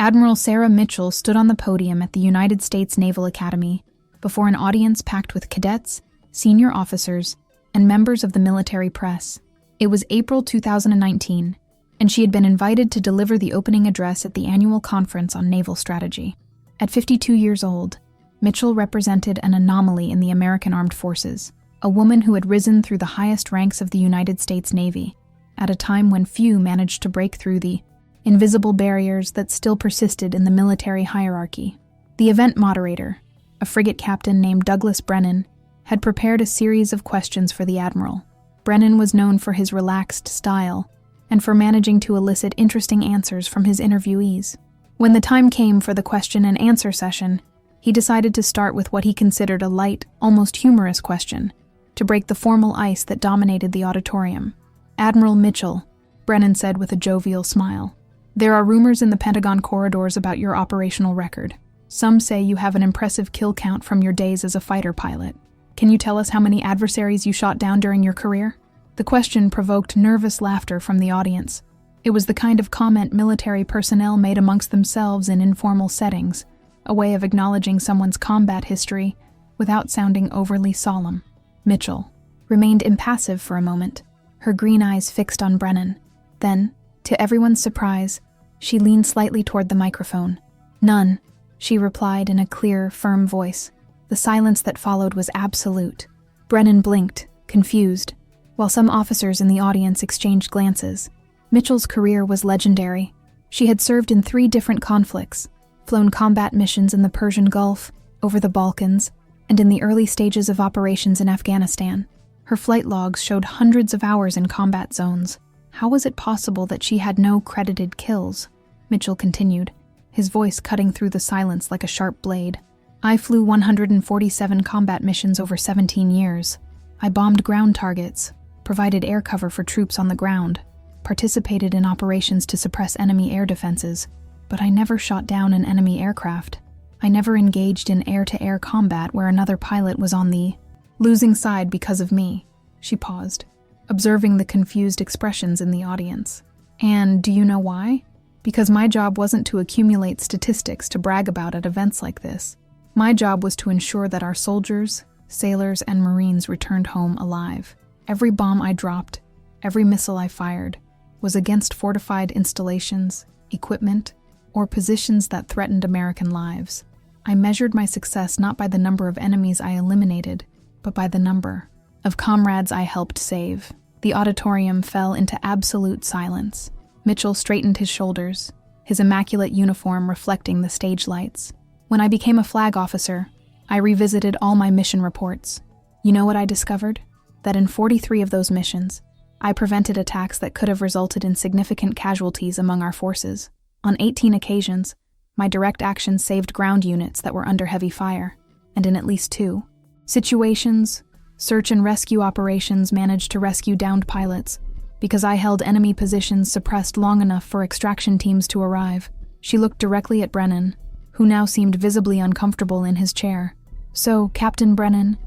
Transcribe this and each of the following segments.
Admiral Sarah Mitchell stood on the podium at the United States Naval Academy before an audience packed with cadets, senior officers, and members of the military press. It was April 2019, and she had been invited to deliver the opening address at the annual conference on naval strategy. At 52 years old, Mitchell represented an anomaly in the American Armed Forces, a woman who had risen through the highest ranks of the United States Navy, at a time when few managed to break through the invisible barriers that still persisted in the military hierarchy. The event moderator, a frigate captain named Douglas Brennan, had prepared a series of questions for the admiral. Brennan was known for his relaxed style and for managing to elicit interesting answers from his interviewees. When the time came for the question and answer session, he decided to start with what he considered a light, almost humorous question, to break the formal ice that dominated the auditorium. "Admiral Mitchell," Brennan said with a jovial smile, "there are rumors in the Pentagon corridors about your operational record. Some say you have an impressive kill count from your days as a fighter pilot. Can you tell us how many adversaries you shot down during your career?" The question provoked nervous laughter from the audience. It was the kind of comment military personnel made amongst themselves in informal settings, a way of acknowledging someone's combat history without sounding overly solemn. Mitchell remained impassive for a moment, her green eyes fixed on Brennan. Then, to everyone's surprise, she leaned slightly toward the microphone. "None," she replied in a clear, firm voice. The silence that followed was absolute. Brennan blinked, confused, while some officers in the audience exchanged glances. Mitchell's career was legendary. She had served in 3 different conflicts, flown combat missions in the Persian Gulf, over the Balkans, and in the early stages of operations in Afghanistan. Her flight logs showed hundreds of hours in combat zones. How was it possible that she had no credited kills? Mitchell continued, his voice cutting through the silence like a sharp blade. "I flew 147 combat missions over 17 years. I bombed ground targets, provided air cover for troops on the ground, participated in operations to suppress enemy air defenses, but I never shot down an enemy aircraft. I never engaged in air-to-air combat where another pilot was on the losing side because of me." She paused, observing the confused expressions in the audience. "And do you know why? Because my job wasn't to accumulate statistics to brag about at events like this. My job was to ensure that our soldiers, sailors, and Marines returned home alive. Every bomb I dropped, every missile I fired, was against fortified installations, equipment, or positions that threatened American lives. I measured my success not by the number of enemies I eliminated, but by the number of comrades I helped save." The auditorium fell into absolute silence. Mitchell straightened his shoulders, his immaculate uniform reflecting the stage lights. "When I became a flag officer, I revisited all my mission reports. You know what I discovered? That in 43 of those missions, I prevented attacks that could have resulted in significant casualties among our forces. On 18 occasions, my direct actions saved ground units that were under heavy fire, and in at least 2 situations, search and rescue operations managed to rescue downed pilots, because I held enemy positions suppressed long enough for extraction teams to arrive." She looked directly at Brennan, who now seemed visibly uncomfortable in his chair. "So, Captain Brennan,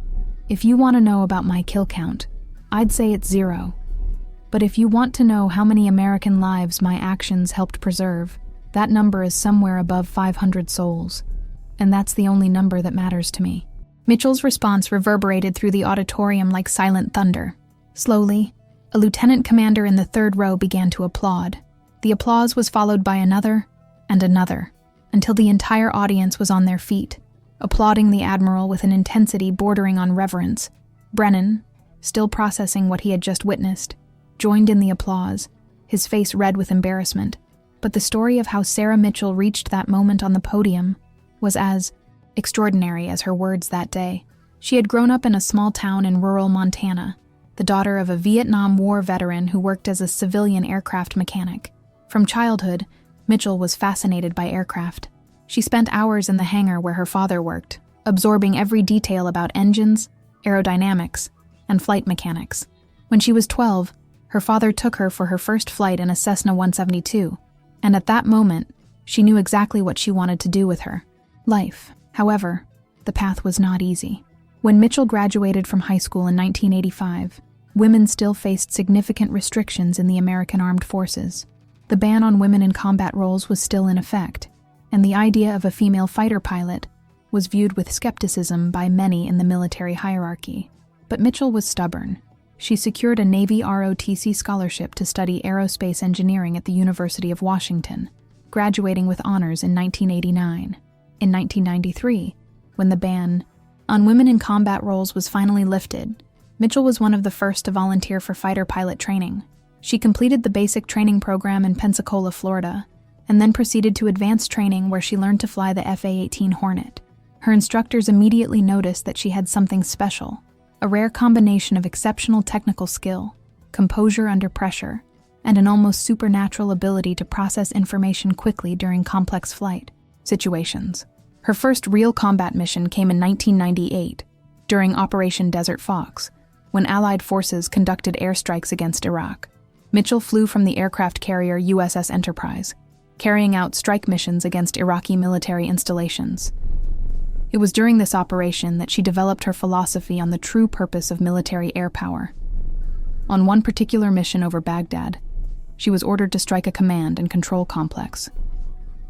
if you want to know about my kill count, I'd say it's 0. But if you want to know how many American lives my actions helped preserve, that number is somewhere above 500 souls. And that's the only number that matters to me." Mitchell's response reverberated through the auditorium like silent thunder. Slowly, a lieutenant commander in the 3rd row began to applaud. The applause was followed by another and another, until the entire audience was on their feet, applauding the admiral with an intensity bordering on reverence. Brennan, still processing what he had just witnessed, joined in the applause, his face red with embarrassment. But the story of how Sarah Mitchell reached that moment on the podium was as extraordinary as her words that day. She had grown up in a small town in rural Montana, the daughter of a Vietnam War veteran who worked as a civilian aircraft mechanic. From childhood, Mitchell was fascinated by aircraft. She spent hours in the hangar where her father worked, absorbing every detail about engines, aerodynamics, and flight mechanics. When she was 12, her father took her for her first flight in a Cessna 172, and at that moment, she knew exactly what she wanted to do with her life. However, the path was not easy. When Mitchell graduated from high school in 1985, women still faced significant restrictions in the American Armed Forces. The ban on women in combat roles was still in effect, and the idea of a female fighter pilot was viewed with skepticism by many in the military hierarchy. But Mitchell was stubborn. She secured a Navy ROTC scholarship to study aerospace engineering at the University of Washington, graduating with honors in 1989. In 1993, when the ban on women in combat roles was finally lifted, Mitchell was one of the first to volunteer for fighter pilot training. She completed the basic training program in Pensacola, Florida, and then proceeded to advanced training where she learned to fly the FA-18 Hornet. Her instructors immediately noticed that she had something special, a rare combination of exceptional technical skill, composure under pressure, and an almost supernatural ability to process information quickly during complex flight situations. Her first real combat mission came in 1998, during Operation Desert Fox, when Allied forces conducted airstrikes against Iraq. Mitchell flew from the aircraft carrier USS Enterprise, carrying out strike missions against Iraqi military installations. It was during this operation that she developed her philosophy on the true purpose of military air power. On one particular mission over Baghdad, she was ordered to strike a command and control complex.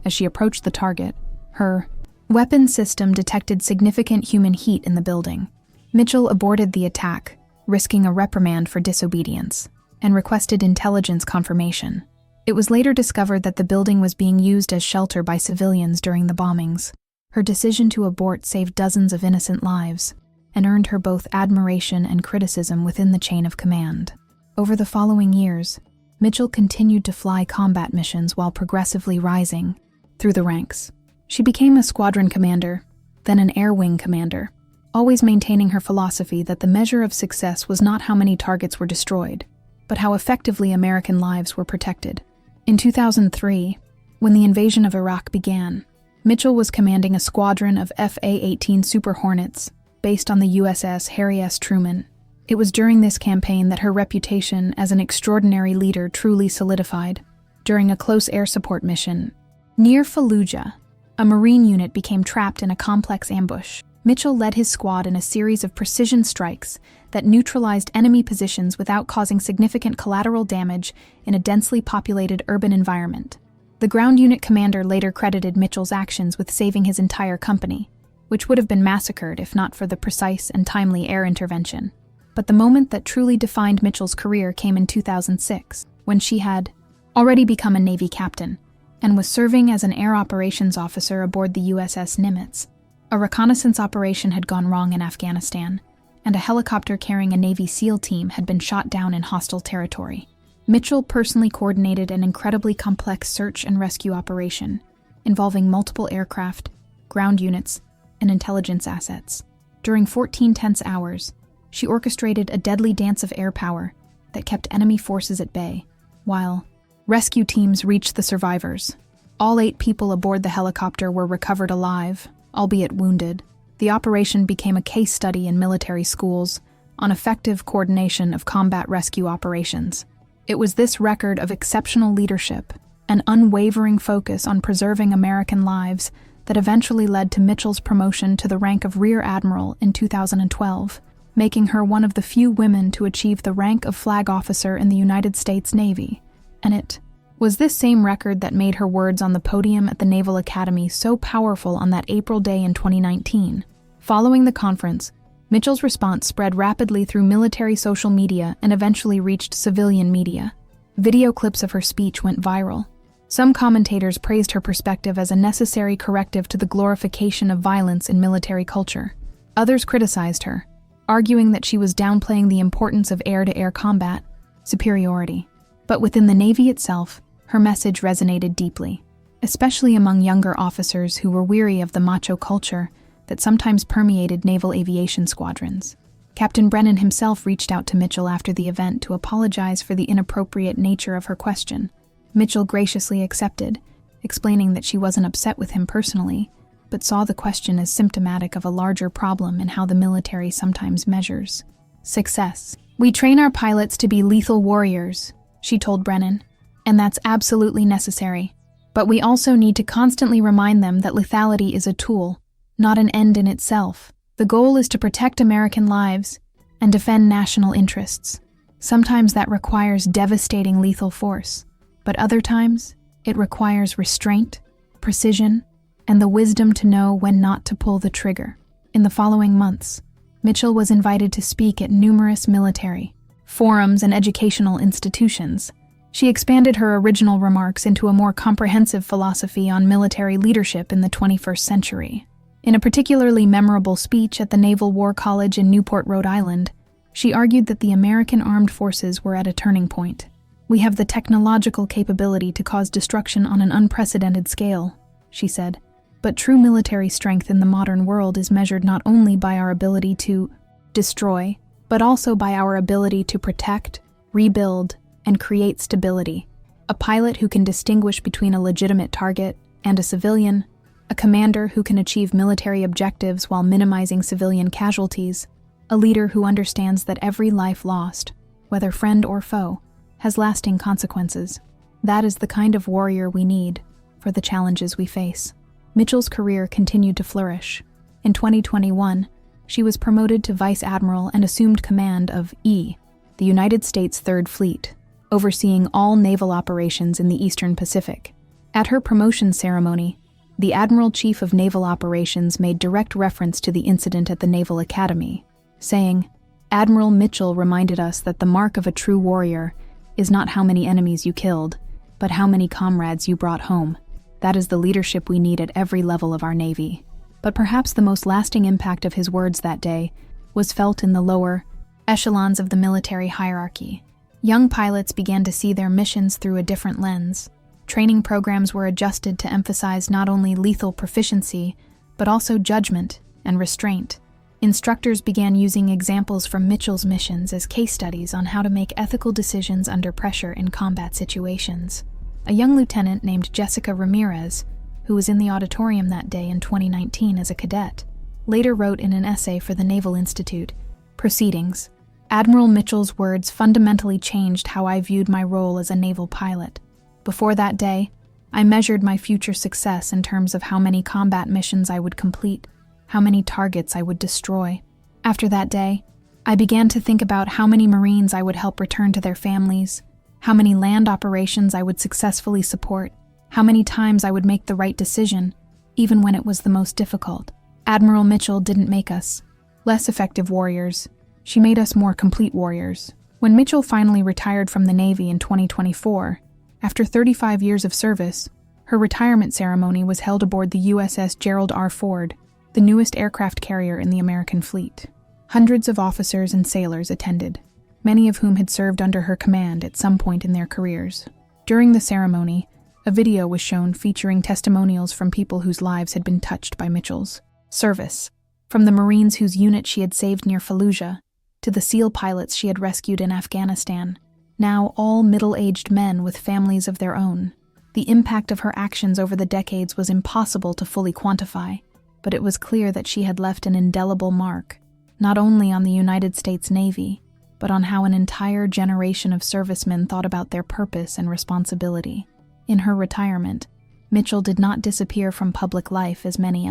As she approached the target, her weapon system detected significant human heat in the building. Mitchell aborted the attack, risking a reprimand for disobedience, and requested intelligence confirmation. It was later discovered that the building was being used as shelter by civilians during the bombings. Her decision to abort saved dozens of innocent lives and earned her both admiration and criticism within the chain of command. Over the following years, Mitchell continued to fly combat missions while progressively rising through the ranks. She became a squadron commander, then an air wing commander, always maintaining her philosophy that the measure of success was not how many targets were destroyed, but how effectively American lives were protected. In 2003, when the invasion of Iraq began, Mitchell was commanding a squadron of FA-18 Super Hornets based on the USS Harry S. Truman. It was during this campaign that her reputation as an extraordinary leader truly solidified. During a close air support mission near Fallujah, a Marine unit became trapped in a complex ambush. Mitchell led his squad in a series of precision strikes that neutralized enemy positions without causing significant collateral damage in a densely populated urban environment. The ground unit commander later credited Mitchell's actions with saving his entire company, which would have been massacred if not for the precise and timely air intervention. But the moment that truly defined Mitchell's career came in 2006, when she had already become a Navy captain and was serving as an air operations officer aboard the USS Nimitz. A reconnaissance operation had gone wrong in Afghanistan, and a helicopter carrying a Navy SEAL team had been shot down in hostile territory. Mitchell personally coordinated an incredibly complex search and rescue operation, involving multiple aircraft, ground units, and intelligence assets. During 14 tense hours, she orchestrated a deadly dance of air power that kept enemy forces at bay, while rescue teams reached the survivors. All 8 people aboard the helicopter were recovered alive, albeit wounded. The operation became a case study in military schools on effective coordination of combat rescue operations. It was this record of exceptional leadership and unwavering focus on preserving American lives that eventually led to Mitchell's promotion to the rank of Rear Admiral in 2012, making her one of the few women to achieve the rank of flag officer in the United States Navy. And it was this same record that made her words on the podium at the Naval Academy so powerful on that April day in 2019. Following the conference, Mitchell's response spread rapidly through military social media and eventually reached civilian media. Video clips of her speech went viral. Some commentators praised her perspective as a necessary corrective to the glorification of violence in military culture. Others criticized her, arguing that she was downplaying the importance of air-to-air combat superiority. But within the Navy itself, her message resonated deeply, especially among younger officers who were weary of the macho culture that sometimes permeated naval aviation squadrons. Captain Brennan himself reached out to Mitchell after the event to apologize for the inappropriate nature of her question. Mitchell graciously accepted, explaining that she wasn't upset with him personally, but saw the question as symptomatic of a larger problem in how the military sometimes measures success. "We train our pilots to be lethal warriors," she told Brennan, "and that's absolutely necessary. But we also need to constantly remind them that lethality is a tool, not an end in itself. The goal is to protect American lives and defend national interests. Sometimes that requires devastating lethal force, but other times it requires restraint, precision, and the wisdom to know when not to pull the trigger. In the following months, Mitchell was invited to speak at numerous military forums and educational institutions. She expanded her original remarks into a more comprehensive philosophy on military leadership in the 21st century. In a particularly memorable speech at the Naval War College in Newport, Rhode Island, she argued that the American armed forces were at a turning point. "We have the technological capability to cause destruction on an unprecedented scale," she said. "But true military strength in the modern world is measured not only by our ability to destroy, but also by our ability to protect, rebuild, and create stability. A pilot who can distinguish between a legitimate target and a civilian, a commander who can achieve military objectives while minimizing civilian casualties, a leader who understands that every life lost, whether friend or foe, has lasting consequences. That is the kind of warrior we need for the challenges we face." Mitchell's career continued to flourish. In 2021, she was promoted to Vice Admiral and assumed command of the United States Third Fleet, overseeing all naval operations in the Eastern Pacific. At her promotion ceremony, the Admiral Chief of Naval Operations made direct reference to the incident at the Naval Academy, saying, "Admiral Mitchell reminded us that the mark of a true warrior is not how many enemies you killed, but how many comrades you brought home. That is the leadership we need at every level of our Navy." But perhaps the most lasting impact of his words that day was felt in the lower echelons of the military hierarchy. Young pilots began to see their missions through a different lens. Training programs were adjusted to emphasize not only lethal proficiency, but also judgment and restraint. Instructors began using examples from Mitchell's missions as case studies on how to make ethical decisions under pressure in combat situations. A young lieutenant named Jessica Ramirez, who was in the auditorium that day in 2019 as a cadet, later wrote in an essay for the Naval Institute, "Proceedings. Admiral Mitchell's words fundamentally changed how I viewed my role as a naval pilot. Before that day, I measured my future success in terms of how many combat missions I would complete, how many targets I would destroy. After that day, I began to think about how many Marines I would help return to their families, how many land operations I would successfully support, how many times I would make the right decision, even when it was the most difficult. Admiral Mitchell didn't make us less effective warriors. She made us more complete warriors." When Mitchell finally retired from the Navy in 2024, after 35 years of service, her retirement ceremony was held aboard the USS Gerald R. Ford, the newest aircraft carrier in the American fleet. Hundreds of officers and sailors attended, many of whom had served under her command at some point in their careers. During the ceremony, a video was shown featuring testimonials from people whose lives had been touched by Mitchell's service, from the Marines whose unit she had saved near Fallujah, to the SEAL pilots she had rescued in Afghanistan, now all middle-aged men with families of their own. The impact of her actions over the decades was impossible to fully quantify, but it was clear that she had left an indelible mark, not only on the United States Navy, but on how an entire generation of servicemen thought about their purpose and responsibility. In her retirement, Mitchell did not disappear from public life as many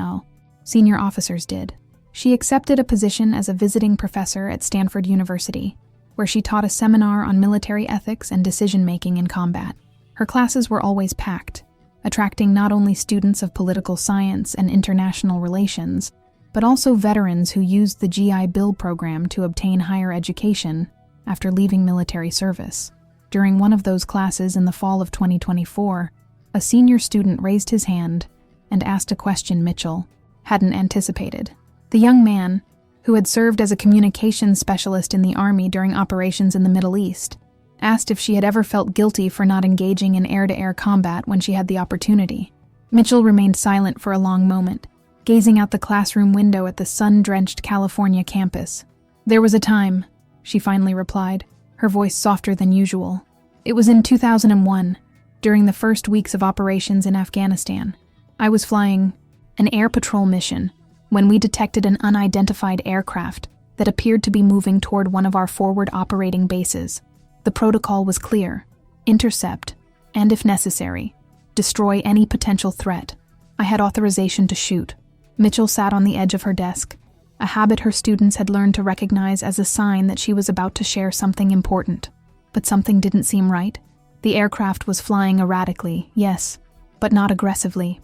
senior officers did. She accepted a position as a visiting professor at Stanford University, where she taught a seminar on military ethics and decision-making in combat. Her classes were always packed, attracting not only students of political science and international relations, but also veterans who used the GI Bill program to obtain higher education after leaving military service. During one of those classes in the fall of 2024, a senior student raised his hand and asked a question Mitchell hadn't anticipated. The young man, who had served as a communications specialist in the Army during operations in the Middle East, asked if she had ever felt guilty for not engaging in air-to-air combat when she had the opportunity. Mitchell remained silent for a long moment, gazing out the classroom window at the sun-drenched California campus. "There was a time," she finally replied, her voice softer than usual. "It was in 2001, during the first weeks of operations in Afghanistan. I was flying an air patrol mission when we detected an unidentified aircraft that appeared to be moving toward one of our forward operating bases. The protocol was clear: intercept, and if necessary, destroy any potential threat. I had authorization to shoot." Mitchell sat on the edge of her desk, a habit her students had learned to recognize as a sign that she was about to share something important. But something didn't seem right. The aircraft was flying erratically, yes, but not aggressively.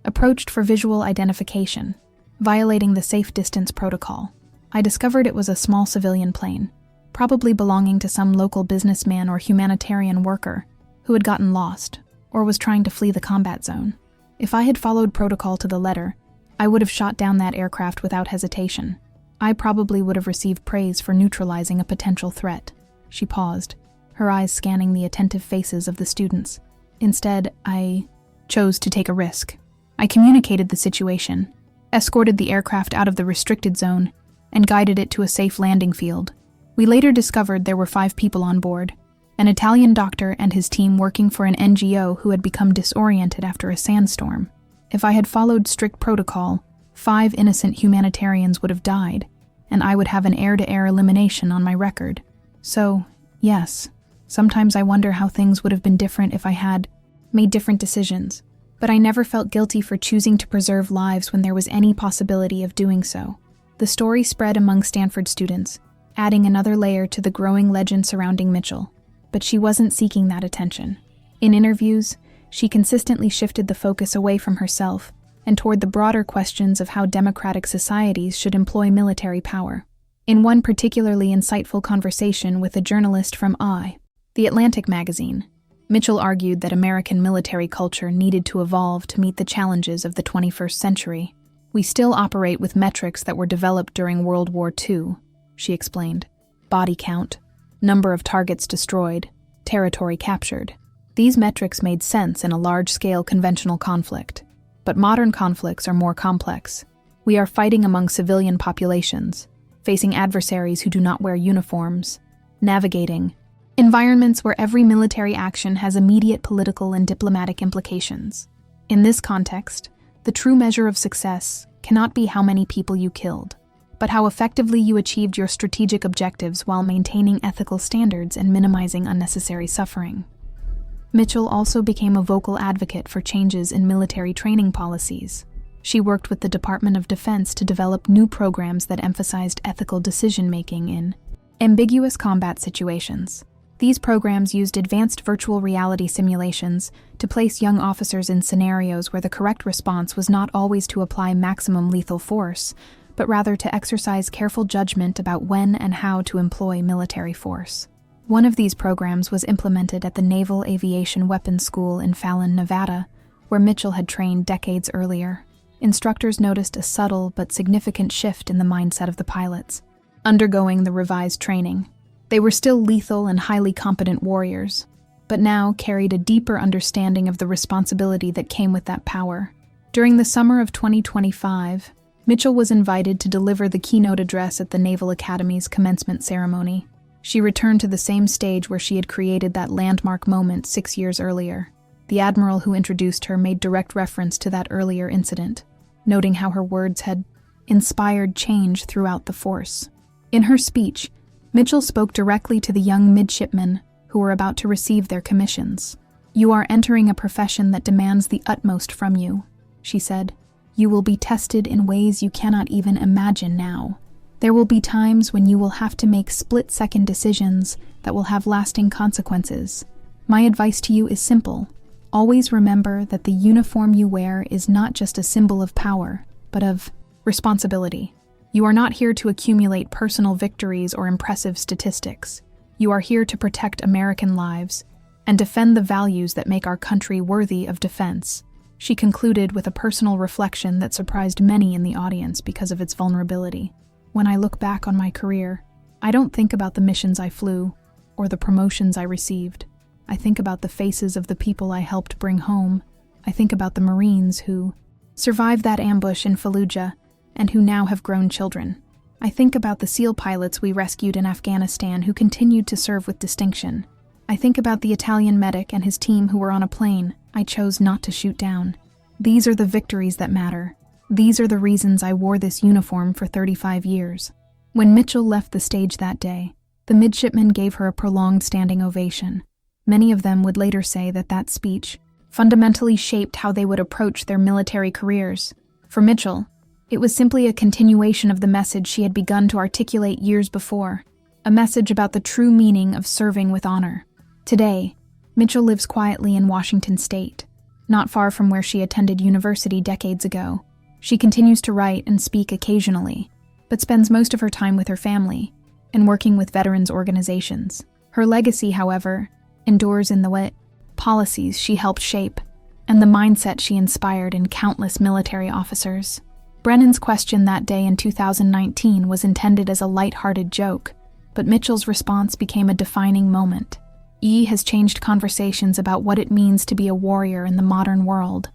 approached for visual identification, violating the safe distance protocol. I discovered it was a small civilian plane, probably belonging to some local businessman or humanitarian worker who had gotten lost or was trying to flee the combat zone. If I had followed protocol to the letter, I would have shot down that aircraft without hesitation. I probably would have received praise for neutralizing a potential threat. She paused, her eyes scanning the attentive faces of the students. Instead, I chose to take a risk. I communicated the situation, escorted the aircraft out of the restricted zone, and guided it to a safe landing field. We later discovered there were 5 people on board, an Italian doctor and his team working for an NGO who had become disoriented after a sandstorm. If I had followed strict protocol, 5 innocent humanitarians would have died, and I would have an air-to-air elimination on my record. So, yes, sometimes I wonder how things would have been different if I had made different decisions, but I never felt guilty for choosing to preserve lives when there was any possibility of doing so. The story spread among Stanford students, adding another layer to the growing legend surrounding Mitchell. But she wasn't seeking that attention. In interviews, she consistently shifted the focus away from herself and toward the broader questions of how democratic societies should employ military power. In one particularly insightful conversation with a journalist from The Atlantic magazine, Mitchell argued that American military culture needed to evolve to meet the challenges of the 21st century. "We still operate with metrics that were developed during World War II," she explained. "Body count, number of targets destroyed, territory captured. These metrics made sense in a large-scale conventional conflict. But modern conflicts are more complex. We are fighting among civilian populations, facing adversaries who do not wear uniforms, navigating environments where every military action has immediate political and diplomatic implications. In this context, the true measure of success cannot be how many people you killed, but how effectively you achieved your strategic objectives while maintaining ethical standards and minimizing unnecessary suffering." Mitchell also became a vocal advocate for changes in military training policies. She worked with the Department of Defense to develop new programs that emphasized ethical decision-making in ambiguous combat situations. These programs used advanced virtual reality simulations to place young officers in scenarios where the correct response was not always to apply maximum lethal force, but rather to exercise careful judgment about when and how to employ military force. One of these programs was implemented at the Naval Aviation Weapons School in Fallon, Nevada, where Mitchell had trained decades earlier. Instructors noticed a subtle but significant shift in the mindset of the pilots. Undergoing the revised training, they were still lethal and highly competent warriors, but now carried a deeper understanding of the responsibility that came with that power. During the summer of 2025, Mitchell was invited to deliver the keynote address at the Naval Academy's commencement ceremony. She returned to the same stage where she had created that landmark moment 6 years earlier. The admiral who introduced her made direct reference to that earlier incident, noting how her words had inspired change throughout the force. In her speech, Mitchell spoke directly to the young midshipmen who were about to receive their commissions. "You are entering a profession that demands the utmost from you," she said. "You will be tested in ways you cannot even imagine now. There will be times when you will have to make split-second decisions that will have lasting consequences. My advice to you is simple. Always remember that the uniform you wear is not just a symbol of power, but of responsibility. You are not here to accumulate personal victories or impressive statistics. You are here to protect American lives and defend the values that make our country worthy of defense." She concluded with a personal reflection that surprised many in the audience because of its vulnerability. "When I look back on my career, I don't think about the missions I flew or the promotions I received. I think about the faces of the people I helped bring home. I think about the Marines who survived that ambush in Fallujah and who now have grown children. I think about the SEAL pilots we rescued in Afghanistan who continued to serve with distinction. I think about the Italian medic and his team who were on a plane I chose not to shoot down. These are the victories that matter. These are the reasons I wore this uniform for 35 years. When Mitchell left the stage that day, the midshipmen gave her a prolonged standing ovation. Many of them would later say that that speech fundamentally shaped how they would approach their military careers. For Mitchell, it was simply a continuation of the message she had begun to articulate years before, a message about the true meaning of serving with honor. Today, Mitchell lives quietly in Washington state, not far from where she attended university decades ago. She continues to write and speak occasionally, but spends most of her time with her family and working with veterans organizations. Her legacy, however, endures in the policies she helped shape and the mindset she inspired in countless military officers. Brennan's question that day in 2019 was intended as a light-hearted joke, but Mitchell's response became a defining moment. E has changed conversations about what it means to be a warrior in the modern world.